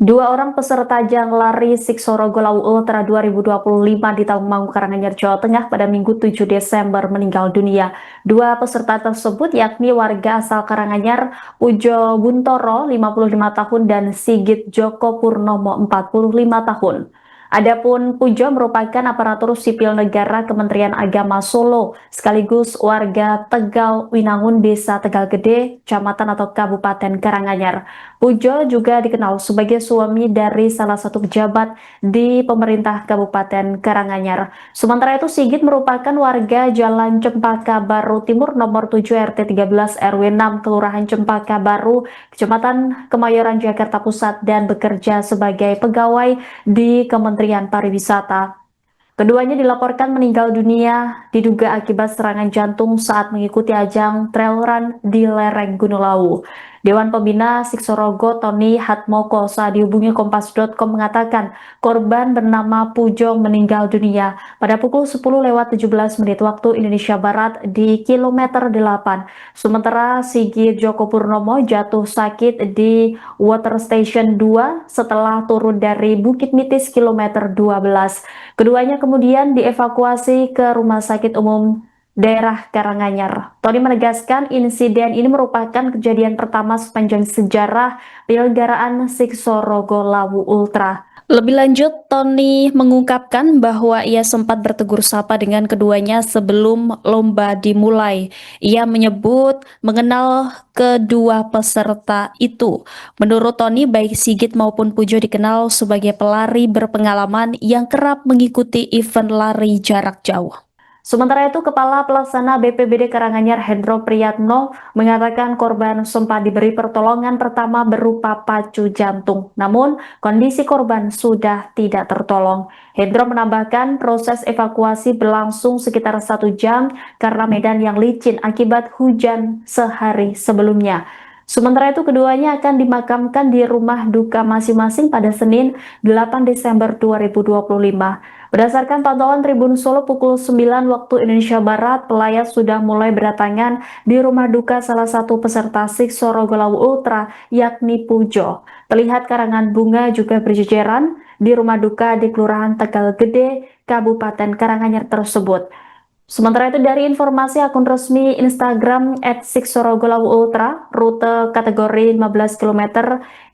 Dua orang peserta ajang lari Siksorogo Lawu Ultra 2025 di Tawangmangu, Karanganyar, Jawa Tengah pada Minggu 7 Desember meninggal dunia. Dua peserta tersebut yakni warga asal Karanganyar, Ujo Buntoro, 55 tahun, dan Sigit Joko Purnomo, 45 tahun. Adapun Pujo merupakan aparatur sipil negara Kementerian Agama Solo, sekaligus warga Tegal Winangun, Desa Tegal Gede, Kecamatan atau Kabupaten Karanganyar. Pujo juga dikenal sebagai suami dari salah satu pejabat di pemerintah Kabupaten Karanganyar. Sementara itu Sigit merupakan warga Jalan Cempaka Baru Timur nomor 7 RT 13 RW 6 Kelurahan Cempaka Baru, Kecamatan Kemayoran, Jakarta Pusat, dan bekerja sebagai pegawai di Kementerian Pariwisata. Keduanya dilaporkan meninggal dunia diduga akibat serangan jantung saat mengikuti ajang trail run di lereng Gunung Lawu. Dewan Pembina Siksorogo Tony Hatmoko saat dihubungi Kompas.com mengatakan korban bernama Pujo meninggal dunia pada pukul 10:17 waktu Indonesia Barat di kilometer 8. Sementara Sigit Joko Purnomo jatuh sakit di Water Station 2 setelah turun dari Bukit Mitis kilometer 12. Keduanya kemudian dievakuasi ke Rumah Sakit Umum Daerah Karanganyar. Tony menegaskan insiden ini merupakan kejadian pertama sepanjang sejarah penyelenggaraan Siksorogo Lawu Ultra. Lebih lanjut, Tony mengungkapkan bahwa ia sempat bertegur sapa dengan keduanya sebelum lomba dimulai. Ia menyebut mengenal kedua peserta itu. Menurut Tony, baik Sigit maupun Pujo dikenal sebagai pelari berpengalaman yang kerap mengikuti event lari jarak jauh. Sementara itu, Kepala Pelaksana BPBD Karanganyar Hendro Priyatno mengatakan korban sempat diberi pertolongan pertama berupa pacu jantung. Namun, kondisi korban sudah tidak tertolong. Hendro menambahkan proses evakuasi berlangsung sekitar 1 jam karena medan yang licin akibat hujan sehari sebelumnya. Sementara itu, keduanya akan dimakamkan di rumah duka masing-masing pada Senin 8 Desember 2025. Berdasarkan pantauan Tribun Solo pukul 9 waktu Indonesia Barat, pelayat sudah mulai berdatangan di rumah duka salah satu peserta Siksorogo Lawu Ultra, yakni Pujo. Terlihat karangan bunga juga berjejeran di rumah duka di Kelurahan Tegal Gede, Kabupaten Karanganyar tersebut. Sementara itu, dari informasi akun resmi Instagram @siksorogo_lawu_ultra, rute kategori 15 km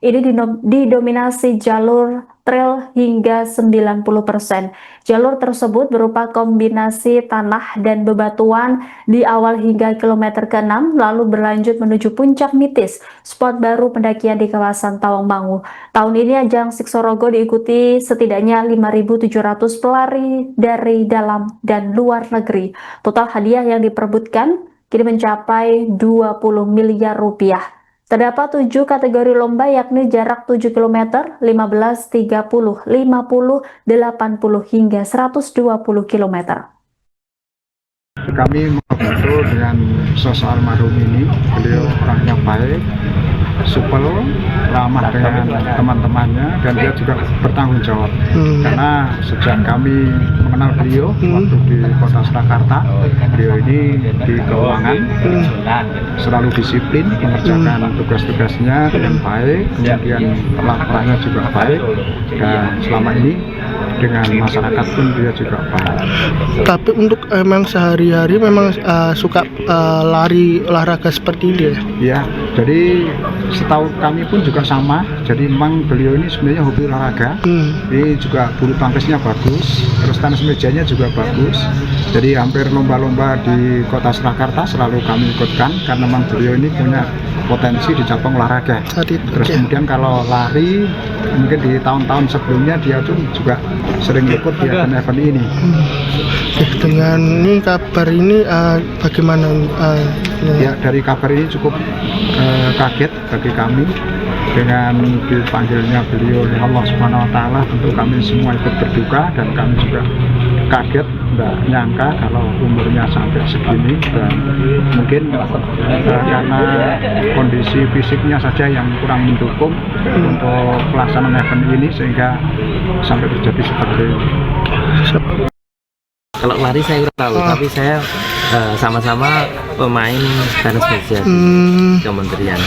ini didominasi jalur trail hingga 90%. Jalur tersebut berupa kombinasi tanah dan bebatuan di awal hingga kilometer ke-6, lalu berlanjut menuju Puncak Mitis, spot baru pendakian di kawasan Tawangmangu. Tahun ini ajang Siksorogo diikuti setidaknya 5.700 pelari dari dalam dan luar negeri. Total hadiah yang diperebutkan kini mencapai 20 miliar rupiah. Terdapat 7 kategori lomba yakni jarak 7 km, 15, 30, 50, 80 hingga 120 km. Kami mengobrol dengan sosok almarhum ini. Beliau orang yang baik, supel, ramah dengan teman-temannya, dan dia juga bertanggung jawab. Karena sejak kami mengenal beliau waktu di Kota Surakarta, beliau ini di keuangan selalu disiplin mengerjakan tugas-tugasnya dengan baik, kemudian pelaporannya juga baik, dan selama ini dengan masyarakat pun dia juga baik. Tapi untuk emang sehari-hari memang suka lari olahraga seperti ini ya? Ya, jadi setahu kami pun juga sama. Jadi memang beliau ini sebenarnya hobi olahraga. Ini juga bulu tangkisnya bagus, terus tenis mejanya juga bagus. Jadi hampir lomba-lomba di Kota Surakarta selalu kami ikutkan karena memang beliau ini punya potensi di cabang olahraga. Terus kemudian kalau lari, mungkin di tahun-tahun sebelumnya dia tuh juga sering ikut di event ini. Dengan ini kabar ini bagaimana? Ya, dari kabar ini cukup kaget bagi kami dengan dipanggilnya beliau oleh Allah Subhanahu Wa Taala. Tentu kami semua ikut berduka dan kami juga kaget, nggak nyangka kalau umurnya sampai segini, dan mungkin karena kondisi fisiknya saja yang kurang mendukung untuk pelaksanaan event ini sehingga sampai terjadi seperti ini. Kalau lari saya kurang tahu, tapi saya sama-sama pemain transmisi Kementerian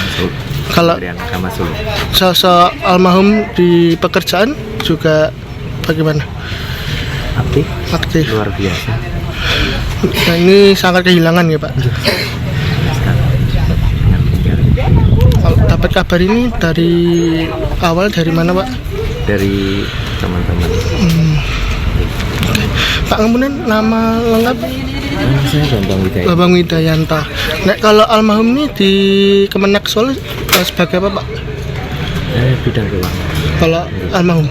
Kalau Kementerian Agama Solo. sosok almarhum di pekerjaan juga bagaimana? Aktif, Aktif. luar biasa. Nah, ini sangat kehilangan ya Pak. Kalau dapat kabar ini dari awal dari mana Pak? Dari teman-teman. Pak, kemudian nama lengkap Saya Bambang Widaya. Bambang Widayanto. Nah, kalau almarhum ini di Kemenak Solo sebagai apa Pak? Bidang keuangan. Kalau almarhum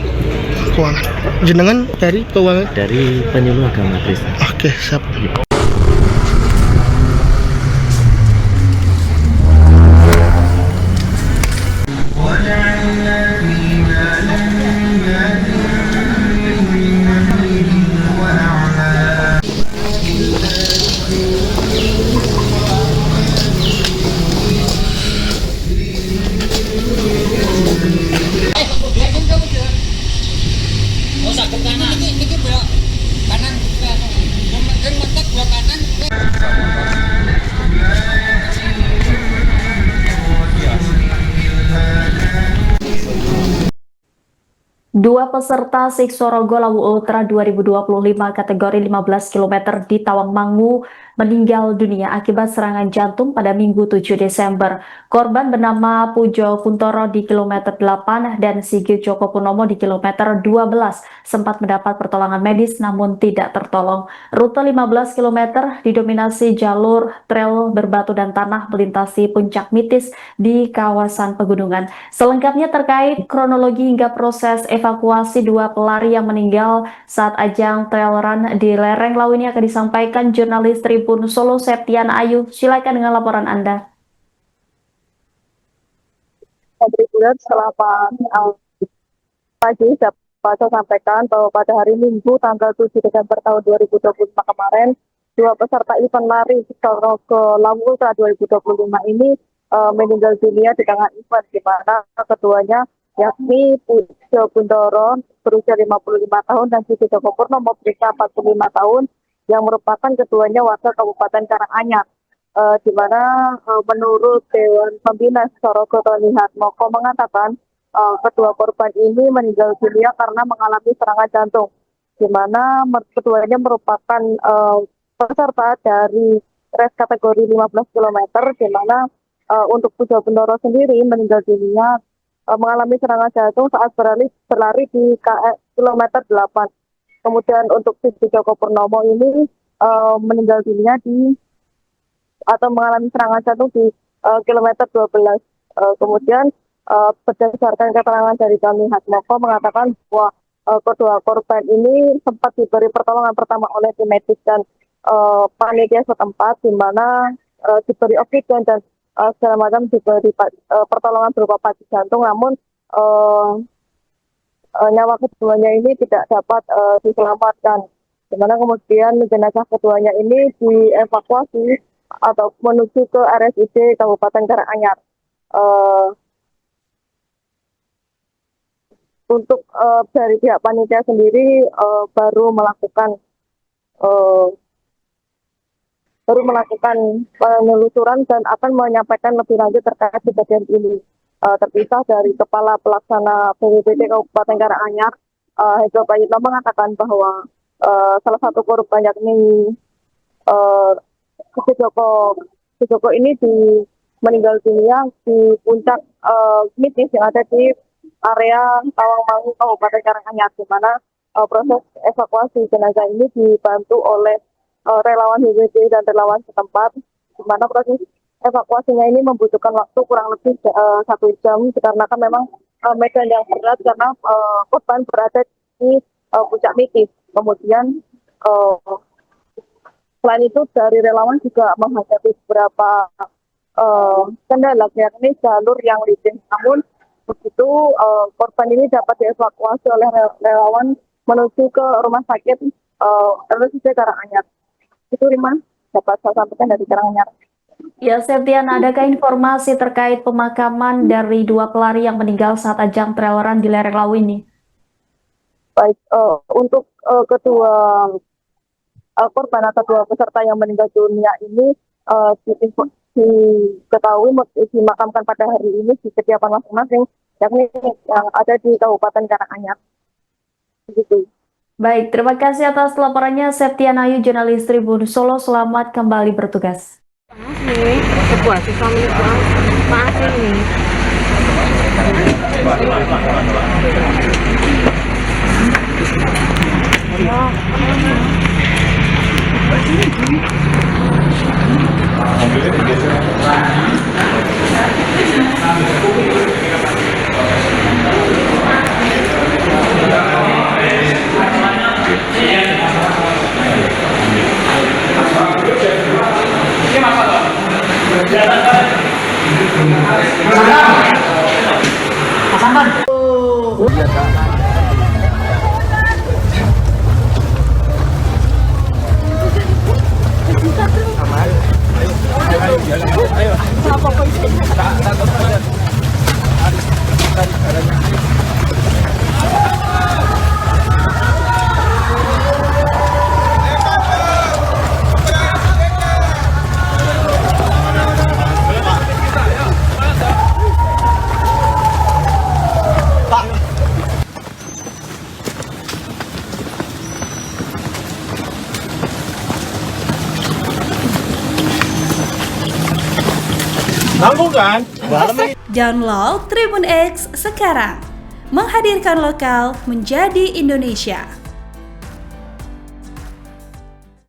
keuangan, jenengan dari keuangan. Dari penyuluh agama Kristen. Oke, siap. Dua peserta Siksorogo Lawu Ultra 2025 kategori 15 km di Tawangmangu meninggal dunia akibat serangan jantung pada Minggu 7 Desember. Korban bernama Pujo Kuntoro di kilometer 8 dan Sigit Joko Purnomo di kilometer 12 sempat mendapat pertolongan medis namun tidak tertolong. Rute 15 km didominasi jalur trail berbatu dan tanah melintasi puncak mitis di kawasan pegunungan. Selengkapnya terkait kronologi hingga proses evakuasi dua pelari yang meninggal saat ajang trail run di lereng Lawu ini akan disampaikan jurnalis Tribun Solo Septiana Ayu. Silakan dengan laporan Anda. Tribunan, selamat pagi. Dapat saya sampaikan bahwa pada hari Minggu tanggal 7 Desember tahun 2025 kemarin, dua peserta event lari Siksorogo Lawu Ultra 2025 ini meninggal dunia di tengah event, di mana keduanya yakni Pujo Kuntoro berusia 55 tahun dan Sigit Joko Purnomo berusia 45 tahun yang merupakan keduanya warga Kabupaten Karanganyar. Di mana menurut Dewan Pembina Siksorogo Tony Hatmoko mengatakan kedua korban ini meninggal dunia karena mengalami serangan jantung, di mana keduanya merupakan peserta dari race kategori 15 km, di mana untuk Pujo Kuntoro sendiri meninggal dunia mengalami serangan jantung saat berlari di kilometer 8. Kemudian untuk Sigit Joko Purnomo ini meninggal dunia atau mengalami serangan jantung di kilometer 12. Kemudian berdasarkan keterangan dari kami Hatmoko mengatakan bahwa kedua korban ini sempat diberi pertolongan pertama oleh tim medis dan panitia setempat, di mana diberi oksigen dan segala macam, diberi pertolongan berupa pati jantung, namun nyawa keduanya ini tidak dapat diselamatkan, di mana kemudian jenazah keduanya ini dievakuasi atau menuju ke RSUD Kabupaten Karanganyar. Untuk dari pihak panitia sendiri baru melakukan penelusuran dan akan menyampaikan lebih lanjut terkait kejadian ini. Terpisah dari Kepala Pelaksana BPBD Kabupaten Karanganyar, Hendro Prayitno mengatakan bahwa salah satu korban yakni Sigit Joko ini meninggal dunia di puncak mitis yang ada di area Tawangmangu Kabupaten Karanganyar, di mana proses evakuasi jenazah ini dibantu oleh relawan HWD dan relawan setempat, di mana proses evakuasinya ini membutuhkan waktu kurang lebih 1 jam dikarenakan memang medan yang berat karena korban berada di puncak mitis. Kemudian selain itu dari relawan juga menghadapi beberapa kendala, yakni jalur yang licin. Namun begitu korban ini dapat dievakuasi oleh relawan menuju ke rumah sakit RSUD Karanganyar. Itu Rima, dapat saya sampaikan dari Karanganyar. Ya, Septiana, adakah informasi terkait pemakaman dari dua pelari yang meninggal saat ajang trail run di lereng Lawu ini? Baik, untuk kedua korban atau 2 peserta yang meninggal dunia ini diketahui dimakamkan pada hari ini di kediaman masing-masing, yakni yang ada di Kabupaten Karanganyar. Begitu. Baik, terima kasih atas laporannya Septiana Ayu, jurnalis Tribun Solo. Selamat kembali bertugas. Nih, sebuah siswa milik masih nih. Download Tribun X sekarang, menghadirkan lokal menjadi Indonesia.